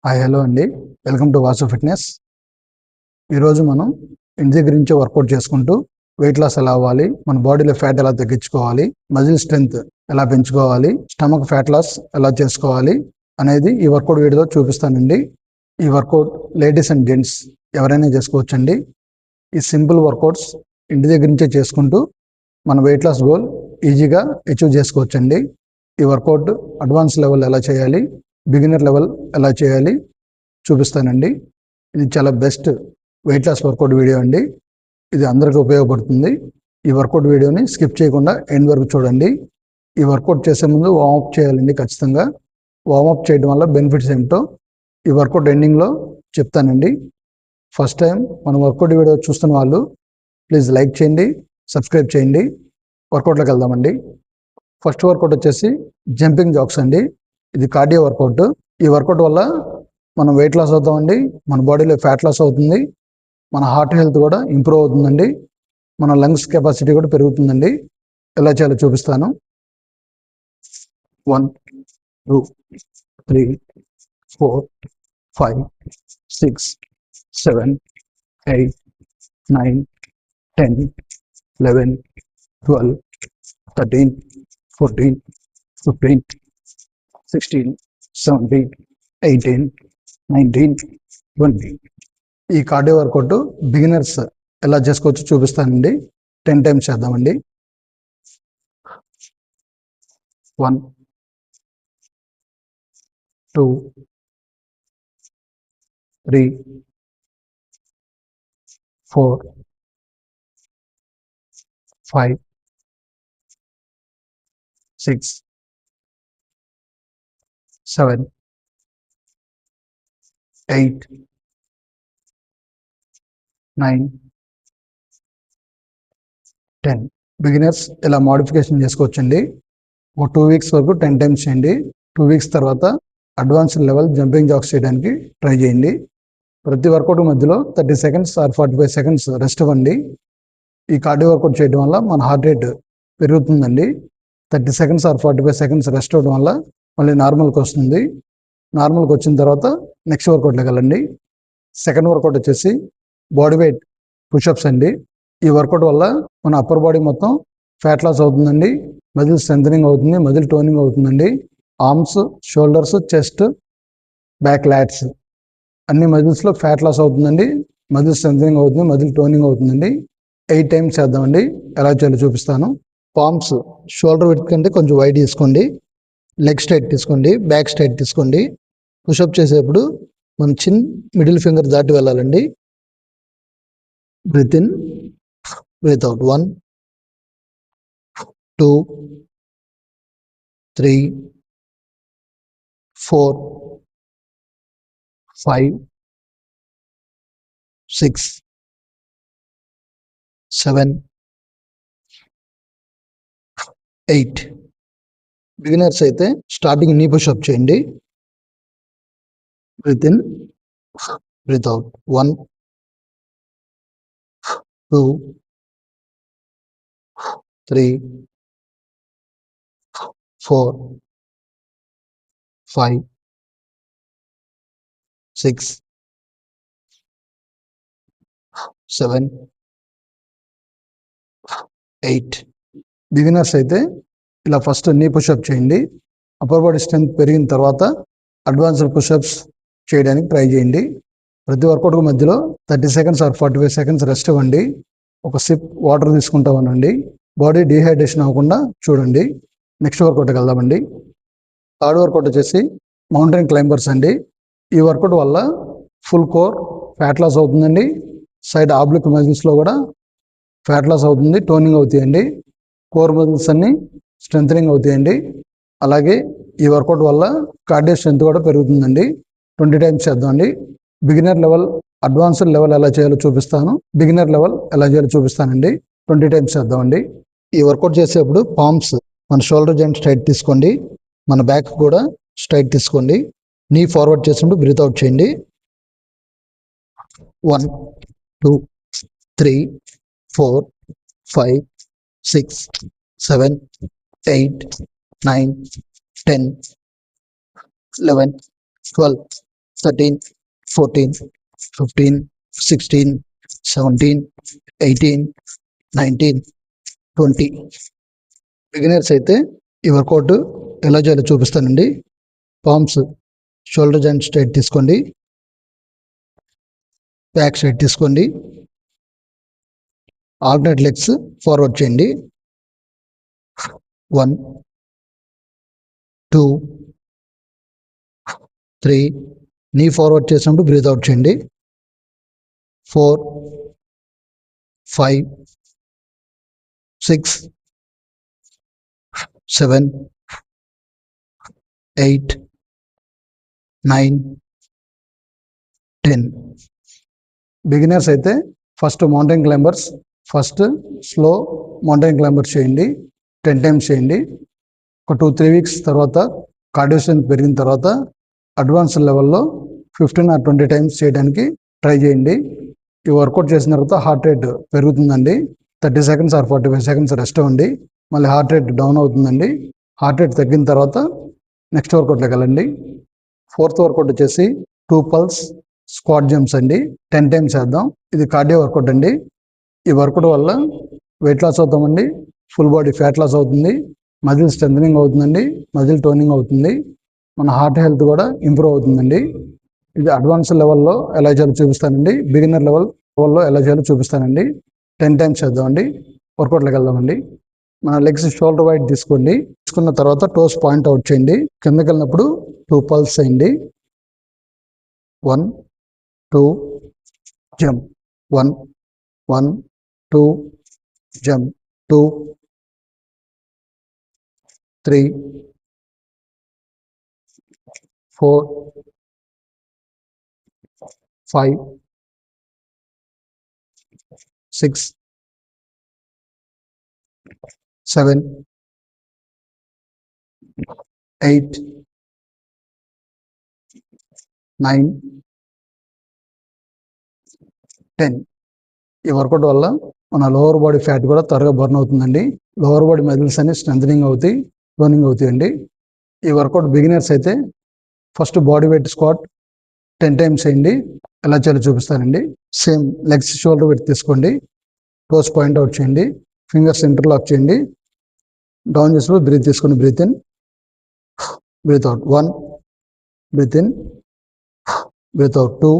Hi hello అండి, welcome to Vasu fitness. ఈరోజు మనం ఇంటి దగ్గర నుంచే వర్కౌట్ చేసుకుంటూ వెయిట్ లాస్ ఎలా అవ్వాలి, మన బాడీలో ఫ్యాట్ ఎలా తగ్గించుకోవాలి, మజిల్ స్ట్రెంగ్త్ ఎలా పెంచుకోవాలి, స్టమక్ ఫ్యాట్ లాస్ ఎలా చేసుకోవాలి అనేది ఈ వర్కౌట్ వీడియోలో చూపిస్తానండి. ఈ వర్కౌట్ లేడీస్ అండ్ జెంట్స్ ఎవరైనా చేసుకోవచ్చండి. ఈ సింపుల్ వర్కౌట్స్ ఇంటి దగ్గర నుంచే చేసుకుంటూ మన వెయిట్ లాస్ గోల్ ఈజీగా అచీవ్ చేసుకోవచ్చండి. ఈ వర్కౌట్ అడ్వాన్స్ లెవెల్ ఎలా చేయాలి, బిగినర్ లెవెల్ ఎలా చేయాలి చూపిస్తానండి. ఇది చాలా best weight loss workout video అండి. ఇది అందరికీ ఉపయోగపడుతుంది. ఈ వర్కౌట్ వీడియోని స్కిప్ చేయకుండా ఎండ్ వరకు చూడండి. ఈ వర్కౌట్ చేసే ముందు వార్మప్ చేయాలండి. ఖచ్చితంగా వార్మప్ చేయడం వల్ల బెనిఫిట్స్ ఏమిటో ఈ వర్కౌట్ ఎండింగ్లో చెప్తానండి. ఫస్ట్ టైం మన వర్కౌట్ వీడియో చూస్తున్న వాళ్ళు ప్లీజ్ లైక్ చేయండి, సబ్స్క్రైబ్ చేయండి. వర్కౌట్లోకి వెళ్దామండి. ఫస్ట్ వర్కౌట్ వచ్చేసి జంపింగ్ జాక్స్ అండి. ఇది కార్డియో వర్కౌట్. ఈ వర్కౌట్ వల్ల మనం వెయిట్ లాస్ అవుతామండి, మన బాడీలో ఫ్యాట్ లాస్ అవుతుంది, మన హార్ట్ హెల్త్ కూడా ఇంప్రూవ్ అవుతుందండి, మన లంగ్స్ కెపాసిటీ కూడా పెరుగుతుందండి. ఎలా చేయాలో చూపిస్తాను. 1 2 3 4 5 6 7 8 9 10 11 12 13 14 15 16 17 18 19 20. ఈ కార్డియో వర్కౌట్ బిగినర్స్ ఎలా చేసుకోవచ్చో చూపిస్తానండి. 10 టైమ్స్ చేద్దామండి. 1 2 3 4 5 6 7 8 9 10. బిగినర్స్ ఇలా మోడిఫికేషన్ చేసుకోవచ్చండి. ఒక 2 వీక్స్ వరకు 10 టైమ్స్ చేయండి. 2 వీక్స్ తర్వాత అడ్వాన్స్డ్ లెవెల్ జంపింగ్ జాక్స్ చేయడానికి ట్రై చేయండి. ప్రతి వర్కౌట్ మధ్యలో 30 సెకండ్స్ ఆర్ 45 సెకండ్స్ రెస్ట్ ఇవ్వండి. ఈ కార్డియో వర్కౌట్ చేయడం వల్ల మన హార్ట్ రేట్ పెరుగుతుందండి. 30 సెకండ్స్ ఆర్ 45 సెకండ్స్ రెస్ట్ అవ్వడం వల్ల మళ్ళీ నార్మల్కి వస్తుంది. నార్మల్కి వచ్చిన తర్వాత నెక్స్ట్ వర్కౌట్లోకి వెళ్ళండి. సెకండ్ వర్కౌట్ వచ్చేసి బాడీ వెయిట్ పుషప్స్ అండి. ఈ వర్కౌట్ వల్ల మన అప్పర్ బాడీ మొత్తం ఫ్యాట్ లాస్ అవుతుందండి, మజిల్ స్ట్రెంథనింగ్ అవుతుంది, మజిల్ టోనింగ్ అవుతుందండి. Arms, shoulders, chest, back, LADS అన్ని మజిల్స్లో ఫ్యాట్ లాస్ అవుతుందండి, మజిల్ స్ట్రెంథనింగ్ అవుతుంది, మజిల్ టోనింగ్ అవుతుందండి. 8 టైమ్స్ చేద్దామండి. ఎలా చేయాలో చూపిస్తాను. పామ్స్ షోల్డర్ విడ్త్ కంటే కొంచెం వైడ్ తీసుకోండి. లెగ్ స్ట్రైట్ తీసుకోండి, బ్యాక్ స్ట్రైట్ తీసుకోండి. పుషప్ చేసేప్పుడు మన చిన్ మిడిల్ ఫింగర్ దాటి వెళ్ళాలండి. Breath in, breath out. 1 2 3 4 5 6 7 8. Beginners అయితే స్టార్టింగ్ నీ పుషప్ చేయండి. Breath in, breath out. 1 2 3 4 5 6 7 8. Beginners అయితే ఇలా ఫస్ట్ నీ పుషప్ చేయండి. అప్పర్ బాడీ స్ట్రెంత్ పెరిగిన తర్వాత అడ్వాన్స్డ్ పుషప్స్ చేయడానికి ట్రై చేయండి. ప్రతి వర్కౌట్ మధ్యలో 30 సెకండ్స్ ఆర్ 45 సెకండ్స్ రెస్ట్ ఇవ్వండి. ఒక సిప్ వాటర్ తీసుకుంటా ఉండండి. బాడీ డీహైడ్రేషన్ అవ్వకుండా చూడండి. నెక్స్ట్ వర్కౌట్కి వెళ్దామండి. థర్డ్ వర్కౌట్ వచ్చేసి మౌంటైన్ క్లైంబర్స్ అండి. ఈ వర్కౌట్ వల్ల ఫుల్ కోర్ ఫ్యాట్ లాస్ అవుతుందండి, సైడ్ ఆబ్లిక్ మజిల్స్లో కూడా ఫ్యాట్ లాస్ అవుతుంది, టోనింగ్ అవుతాయండి, కోర్ మజిల్స్ అన్ని స్ట్రెంథనింగ్ అవుతాయండి. అలాగే ఈ వర్కౌట్ వల్ల కార్డియో స్ట్రెంత్ కూడా పెరుగుతుందండి. 20 టైమ్స్ చేద్దామండి. బిగినర్ లెవెల్, అడ్వాన్స్డ్ లెవెల్ ఎలా చేయాలో చూపిస్తాను. బిగినర్ లెవెల్ ఎలా చేయాలో చూపిస్తానండి. 20 టైమ్స్ చేద్దామండి. ఈ వర్కౌట్ చేసేప్పుడు పామ్స్ మన షోల్డర్ జాయింట్ స్ట్రైట్ తీసుకోండి, మన బ్యాక్ కూడా స్ట్రైట్ తీసుకోండి. నీ ఫార్వర్డ్ చేసినప్పుడు బ్రీత్ అవుట్ చేయండి. 1 2 3 4 5 6 7 8 9 10 11 12 13, 14, 15, 16, 17, 18, 19, 20. బిగినర్స్ అయితే ఈ వర్కౌట్ ఎలా చేయాలో చూపిస్తానండి. పామ్స్ షోల్డర్ జాయింట్ స్ట్రైట్ తీసుకోండి, బ్యాక్ సైడ్ తీసుకోండి, ఆల్టర్నేట్ లెగ్స్ ఫార్వర్డ్ చేయండి. 1, 2, 3, నీ ఫార్వర్డ్ చేసినప్పుడు బ్రీత్ అవుట్ చేయండి. 4, 5, 6, 7, 8, 9, 10. బిగినర్స్ అయితే first mountain climbers slow mountain climbers చేయండి, 10 టైమ్స్ చేయండి. ఒక 2-3 వీక్స్ తర్వాత కార్డియో స్ట్రెంత్ పెరిగిన తర్వాత అడ్వాన్స్ లెవెల్లో 15 or 20 టైమ్స్ చేయడానికి ట్రై చేయండి. ఈ వర్కౌట్ చేసిన తర్వాత హార్ట్ రేట్ పెరుగుతుందండి. 30 seconds or 45 seconds రెస్ట్ అవ్వండి, మళ్ళీ హార్ట్ రేట్ డౌన్ అవుతుందండి. హార్ట్ రేట్ తగ్గిన తర్వాత నెక్స్ట్ వర్కౌట్లోకి వెళ్ళండి. 4th వర్కౌట్ వచ్చేసి 2 pulse స్క్వాట్ జంప్స్ అండి, 10 టైమ్స్ చేద్దాం. ఇది కార్డియో వర్కౌట్ అండి. ఈ వర్కౌట్ వల్ల వెయిట్ లాస్ అవుతామండి, ఫుల్ బాడీ ఫ్యాట్ లాస్ అవుతుంది, మజిల్ స్ట్రెంథనింగ్ అవుతుందండి, మజిల్ టోనింగ్ అవుతుంది, మన హార్ట్ హెల్త్ కూడా ఇంప్రూవ్ అవుతుందండి. ఇది అడ్వాన్స్ లెవెల్లో ఎలా చేయాలో చూపిస్తానండి, బిగినర్ లెవెల్లో ఎలా చేయాలో చూపిస్తానండి. 10 టైమ్స్ చేద్దామండి. వర్కౌట్లోకి వెళ్దామండి. మన లెగ్స్ షోల్డర్ వైడ్ తీసుకోండి. తీసుకున్న తర్వాత టోస్ పాయింట్ అవుట్ చేయండి. కిందకి వెళ్ళినప్పుడు 2 pulse చేయండి. 1, 2, జంప్. 1, 1, 2, జంప్. 2, 3, 4, 5, 6, 7, 8, 9, 10. ఈ వర్కౌట్ వల్ల మన లోవర్ బాడీ ఫ్యాట్ కూడా త్వరగా బర్న్ అవుతుందండి. లోవర్ బాడీ మజిల్స్ అన్ని స్ట్రెంథనింగ్ అవుతాయి, టోనింగ్ అవుతాయండి. ఈ వర్కౌట్ బిగినర్స్ అయితే first body weight squat 10 times చేయండి. ఎలా చేయాలో చూపిస్తానండి. సేమ్ లెగ్స్ షోల్డర్ వెయిట్ తీసుకోండి, టోస్ పాయింట్ అవుట్ చేయండి, ఫింగర్స్ ఇంటర్లాక్ చేయండి, డౌన్ చేసినప్పుడు బ్రీత్ తీసుకోండి. Breath in, breath out. 1, breath in, breath out. 2,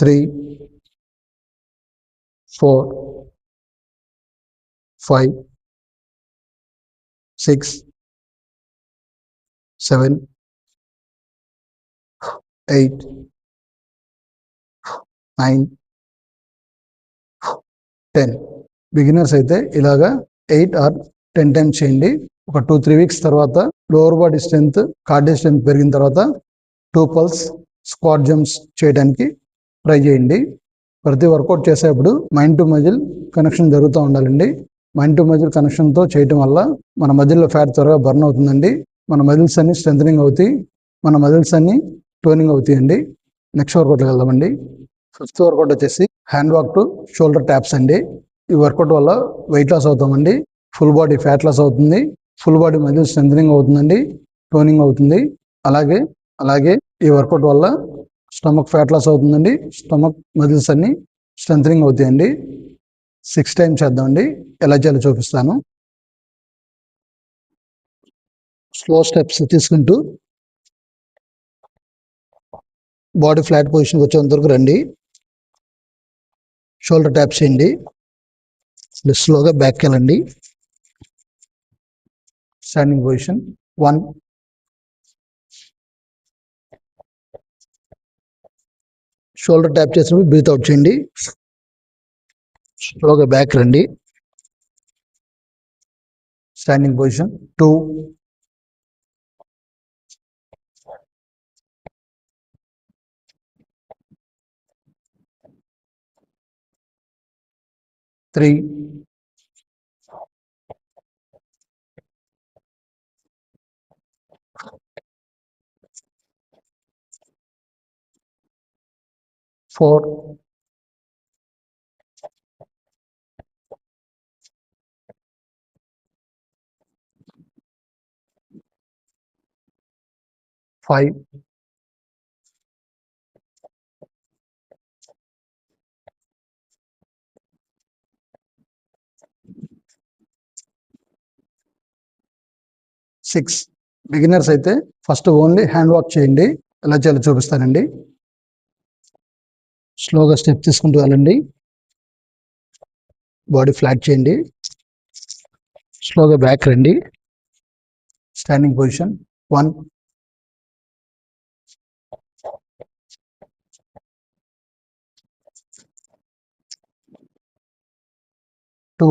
3, 4, 5, 6, 7, 8, 9, 10. Beginners అయితే ఇలాగా 8 or 10 టైమ్స్ చేయండి. ఒక 2-3 వీక్స్ తర్వాత lower body strength, cardio strength పెరిగిన తర్వాత 2 pulse స్క్వాట్ జంప్స్ చేయడానికి ట్రై చేయండి. ప్రతి వర్కౌట్ చేసేప్పుడు మైండ్ టు మజిల్ కనెక్షన్ జరుగుతూ ఉండాలండి. మైండ్ టు మజిల్ కనెక్షన్తో చేయటం వల్ల మన మజిల్లో ఫ్యాట్ త్వరగా బర్న్ అవుతుందండి, మన మజిల్స్ అన్ని స్ట్రెంథనింగ్ అవుతాయి, మన మజిల్స్ అన్ని టోనింగ్ అవుతాయండి. నెక్స్ట్ వర్కౌట్లోకి వెళ్దామండి. 5th వర్కౌట్ వచ్చేసి hand walk to shoulder taps అండి. ఈ వర్కౌట్ వల్ల వెయిట్ లాస్ అవుతామండి, ఫుల్ బాడీ ఫ్యాట్ లాస్ అవుతుంది, ఫుల్ బాడీ మజిల్ స్ట్రెంథనింగ్ అవుతుందండి, టోనింగ్ అవుతుంది. అలాగే ఈ వర్కౌట్ వల్ల స్టమక్ ఫ్యాట్ లాస్ అవుతుందండి, స్టమక్ మజిల్స్ అన్ని స్ట్రెంథనింగ్ అవుతాయండి. 6 టైమ్స్ చేద్దామండి. ఎలా చేయాలో చూపిస్తాను. స్లో స్టెప్స్ తీసుకుంటూ బాడీ ఫ్లాట్ పొజిషన్కి వచ్చేంత వరకు రండి. షోల్డర్ ట్యాప్స్ చేయండి, స్లోగా బ్యాక్ వెళ్ళండి. Standing position. 1, షోల్డర్ ట్యాప్ చేసినప్పుడు బ్రీత్ అవుట్ చేయండి, స్లోగా బ్యాక్ రండి. Standing position. 2, 3, 4, 5, 6. బిగినర్స్ అయితే ఫస్ట్ ఓన్లీ హ్యాండ్ వాక్ చేయండి. ఎలా చేయాలో చూపిస్తానండి. స్లోగా స్టెప్ తీసుకుంటూ వెళ్ళండి. బాడీ ఫ్లాట్ చేయండి. స్లోగా బ్యాక్ రండి. Standing position. 1, 2,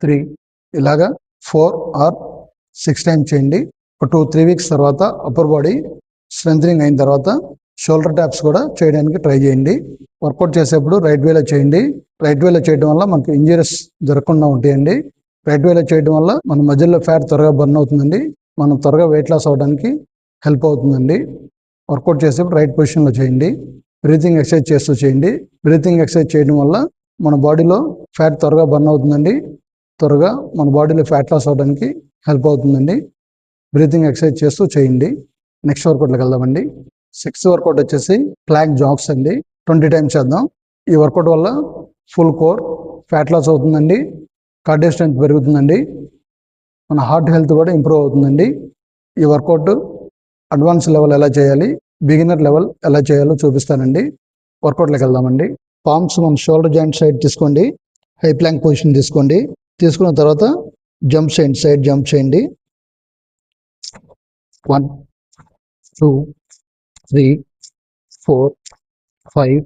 3. ఇలాగా 4 or 6 టైమ్స్ చేయండి. ఒక 2-3 వీక్స్ తర్వాత అప్పర్ బాడీ స్ట్రెంథనింగ్ అయిన తర్వాత షోల్డర్ ట్యాప్స్ కూడా చేయడానికి ట్రై చేయండి. వర్కౌట్ చేసేప్పుడు రైట్ వేలో చేయండి. రైట్ వేలో చేయడం వల్ల మనకు ఇంజరీస్ జరగకుండా ఉంటాయండి. రైట్ వేలో చేయడం వల్ల మన మజిల్లో ఫ్యాట్ త్వరగా బర్న్ అవుతుందండి. మనం త్వరగా వెయిట్ లాస్ అవడానికి హెల్ప్ అవుతుందండి. వర్కౌట్ చేసేప్పుడు రైట్ పొజిషన్లో చేయండి. బ్రీతింగ్ ఎక్సర్సైజ్ చేస్తూ చేయండి. బ్రీతింగ్ ఎక్సర్సైజ్ చేయడం వల్ల మన బాడీలో ఫ్యాట్ త్వరగా బర్న్ అవుతుందండి. త్వరగా మన బాడీలో ఫ్యాట్ లాస్ అవడానికి హెల్ప్ అవుతుందండి. బ్రీతింగ్ ఎక్సర్సైజ్ చేస్తూ చేయండి. నెక్స్ట్ వర్కౌట్లోకి వెళ్దామండి. 6th వర్కౌట్ వచ్చేసి ప్లాంక్ జాగ్స్ అండి. 20 టైమ్స్ చేద్దాం. ఈ వర్కౌట్ వల్ల ఫుల్ కోర్ ఫ్యాట్ లాస్ అవుతుందండి. కార్డియో స్ట్రెంత్ పెరుగుతుందండి. మన హార్ట్ హెల్త్ కూడా ఇంప్రూవ్ అవుతుందండి. ఈ వర్కౌట్ అడ్వాన్స్ లెవెల్ ఎలా చేయాలి, బిగినర్ లెవెల్ ఎలా చేయాలో చూపిస్తానండి. వర్కౌట్లోకి వెళ్దామండి. పామ్స్ మన షోల్డర్ జాయింట్ సైడ్ తీసుకోండి. హై ప్లాంక్ పొజిషన్ తీసుకోండి. తీసుకున్న తర్వాత జంప్ చేయండి. సైడ్ జంప్ చేయండి. 1, 2, 3, 4, 5,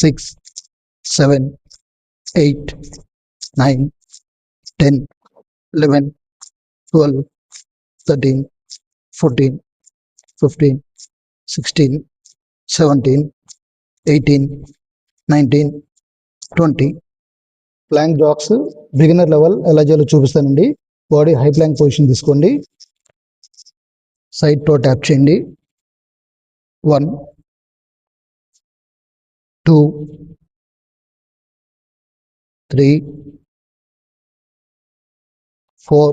6, 7, 8, 9, 10, 11, 12, 13, 14, 15, 16, 17, 18, 19, 20. ప్లాంక్ జాగ్స్ బిగినర్ లెవెల్ ఎలా చేయాలో చూపిస్తానండి. బాడీ హై ప్లాంక్ పొజిషన్ తీసుకోండి. సైడ్ టో ట్యాప్ చేయండి. 1, 2, 3, 4,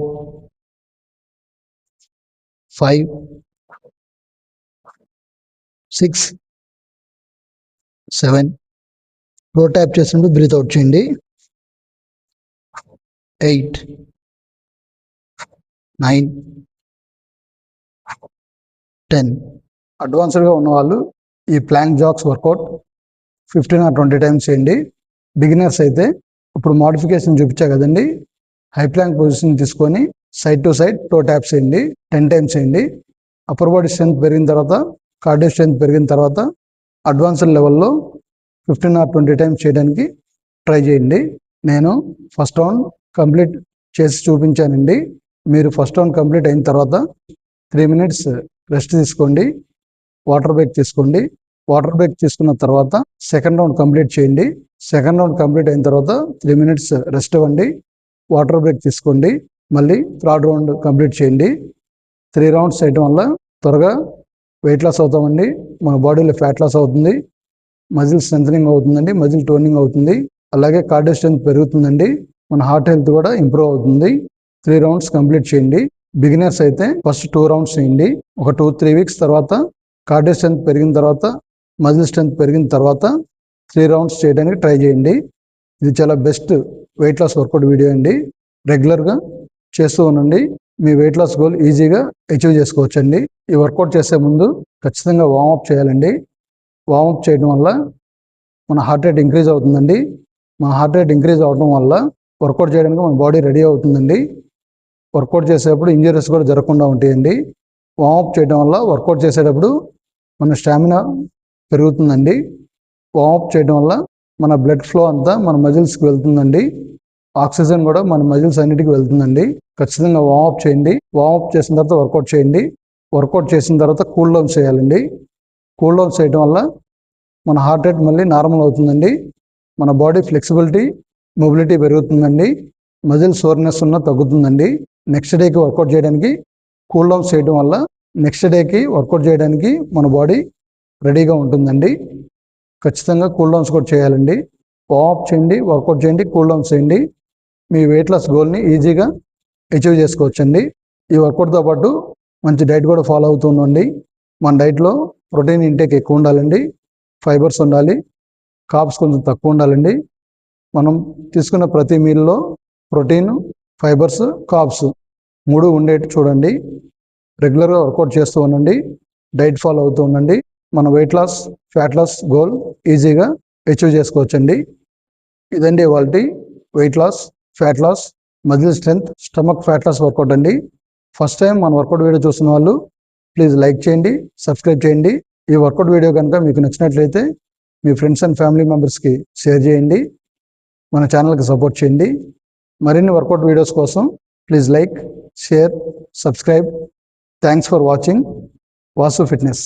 5, 6, 7. టో ట్యాప్ చేసినప్పుడు బ్రీత్ అవుట్ చేయండి. 8, 9, 10. అడ్వాన్స్డ్గా ఉన్నవాళ్ళు ఈ plank jacks workout 15 or 20 times చేయండి. బిగినర్స్ అయితే ఇప్పుడు మోడిఫికేషన్ చూపించా కదండి. హై ప్లాంక్ పొజిషన్ తీసుకొని side to side toe taps చేయండి. 10 టైమ్స్ చేయండి. అప్పర్ బాడీ స్ట్రెంత్ పెరిగిన తర్వాత, కార్డియో స్ట్రెంత్ పెరిగిన తర్వాత అడ్వాన్స్డ్ లెవెల్లో 15 or 20 టైమ్స్ చేయడానికి ట్రై చేయండి. నేను ఫస్ట్ రౌండ్ కంప్లీట్ చేసి చూపించానండి. మీరు ఫస్ట్ రౌండ్ కంప్లీట్ అయిన తర్వాత 3 minutes రెస్ట్ తీసుకోండి. వాటర్ బ్రేక్ తీసుకోండి. వాటర్ బ్రేక్ తీసుకున్న తర్వాత సెకండ్ రౌండ్ కంప్లీట్ చేయండి. సెకండ్ రౌండ్ కంప్లీట్ అయిన తర్వాత 3 minutes రెస్ట్ ఇవ్వండి. వాటర్ బ్రేక్ తీసుకోండి. మళ్ళీ థర్డ్ రౌండ్ కంప్లీట్ చేయండి. 3 rounds చేయడం వల్ల త్వరగా వెయిట్ లాస్ అవుతామండి. మన బాడీలో ఫ్యాట్ లాస్ అవుతుంది. మజిల్ స్ట్రెంథనింగ్ అవుతుందండి. మజిల్ టోనింగ్ అవుతుంది. అలాగే కార్డియో స్ట్రెంత్ పెరుగుతుందండి. మన హార్ట్ హెల్త్ కూడా ఇంప్రూవ్ అవుతుంది. 3 rounds కంప్లీట్ చేయండి. బిగినర్స్ అయితే ఫస్ట్ 2 rounds చేయండి. ఒక 2-3 weeks తర్వాత కార్డియో స్ట్రెంత్ పెరిగిన తర్వాత, మజిల్ స్ట్రెంత్ పెరిగిన తర్వాత 3 rounds చేయడానికి ట్రై చేయండి. ఇది చాలా best weight loss workout video అండి. రెగ్యులర్గా చేస్తూ ఉండండి. మీ వెయిట్ లాస్ గోల్ ఈజీగా అచీవ్ చేసుకోవచ్చండి. ఈ వర్కౌట్ చేసే ముందు ఖచ్చితంగా వార్మప్ చేయాలండి. వార్మప్ చేయడం వల్ల మన హార్ట్ రేట్ ఇంక్రీజ్ అవుతుందండి. మన హార్ట్ రేట్ ఇంక్రీజ్ అవడం వల్ల వర్కౌట్ చేయడానికి మన బాడీ రెడీ అవుతుందండి. వర్కౌట్ చేసేటప్పుడు ఇంజరీస్ కూడా జరగకుండా ఉంటాయండి. వార్మప్ చేయడం వల్ల వర్కౌట్ చేసేటప్పుడు మన స్టామినా పెరుగుతుందండి. వార్మప్ చేయడం వల్ల మన బ్లడ్ ఫ్లో అంతా మన మజిల్స్కి వెళ్తుందండి. ఆక్సిజన్ కూడా మన మజిల్స్ అన్నిటికీ వెళ్తుందండి. ఖచ్చితంగా వార్మప్ చేయండి. వార్మప్ చేసిన తర్వాత వర్కౌట్ చేయండి. వర్కౌట్ చేసిన తర్వాత కూల్ డౌన్ చేయాలండి. కూల్ డౌన్ చేయడం వల్ల మన హార్ట్ రేట్ మళ్ళీ నార్మల్ అవుతుందండి. మన బాడీ ఫ్లెక్సిబిలిటీ, మొబిలిటీ పెరుగుతుందండి. మజిల్ సోర్నెస్ ఉన్న తగ్గుతుందండి. నెక్స్ట్ డేకి వర్కౌట్ చేయడానికి కూల్ డౌన్ చేయడం వల్ల నెక్స్ట్ డేకి వర్కౌట్ చేయడానికి మన బాడీ రెడీగా ఉంటుందండి. ఖచ్చితంగా కూల్ డౌన్స్ కూడా చేయాలండి. వార్మప్ చేయండి, వర్కౌట్ చేయండి, కూల్ డౌన్ చేయండి. మీ వెయిట్ లాస్ గోల్ని ఈజీగా అచీవ్ చేసుకోవచ్చండి. ఈ వర్కౌట్తో పాటు మంచి డైట్ కూడా ఫాలో అవుతూ ఉండండి. మన డైట్లో ప్రోటీన్ ఇంటేక్ ఎక్కువ ఉండాలండి. ఫైబర్స్ ఉండాలి, కార్బ్స్ కొంచెం తక్కువ ఉండాలండి. మనం తీసుకున్న ప్రతి మీల్లో ప్రోటీన్, ఫైబర్స్, కార్బ్స్ 3 ఉండేట్టు చూడండి. రెగ్యులర్గా వర్కౌట్ చేస్తూ ఉండండి, డైట్ ఫాలో అవుతూ ఉండండి. మన weight loss, fat loss goal ఈజీగా అచీవ్ చేసుకోవచ్చండి. ఇదండి ఇవాళ weight loss, fat loss, muscle strength, stomach fat loss workout అండి. ఫస్ట్ టైం మన వర్కౌట్ వీడియో చూస్తున్న వాళ్ళు ప్లీజ్ లైక్ చేయండి, సబ్స్క్రైబ్ చేయండి. ఈ వర్కౌట్ వీడియో కనుక మీకు నచ్చినట్లయితే మీ ఫ్రెండ్స్ అండ్ ఫ్యామిలీ మెంబర్స్కి షేర్ చేయండి. మన ఛానల్కి సపోర్ట్ చేయండి. మరిన్ని వర్కౌట్ వీడియోస్ కోసం please like, share, subscribe. Thanks for watching Vasu fitness.